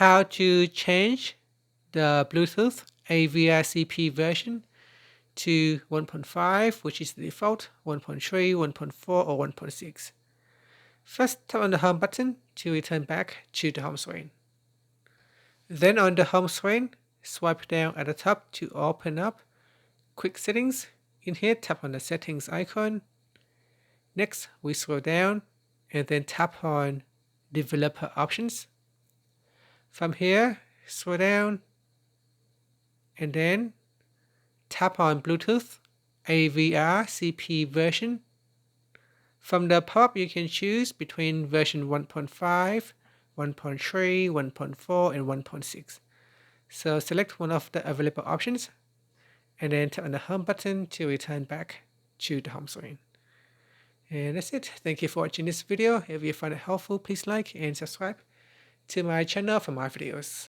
how to change the Bluetooth AVRCP version to 1.5, which is the default, 1.3, 1.4, or 1.6. First, tap on the home button to return back to the home screen. Then on the home screen, swipe down at the top to open up Quick Settings. In here, tap on the Settings icon. Next, we scroll down and then tap on Developer Options. From here, scroll down and then tap on Bluetooth AVRCP version. From the pop, you can choose between version 1.5, 1.3, 1.4, and 1.6. So select one of the available options and then tap on the home button to return back to the home screen. And that's it. Thank you for watching this video. If you find it helpful, please like and subscribe to my channel for more videos.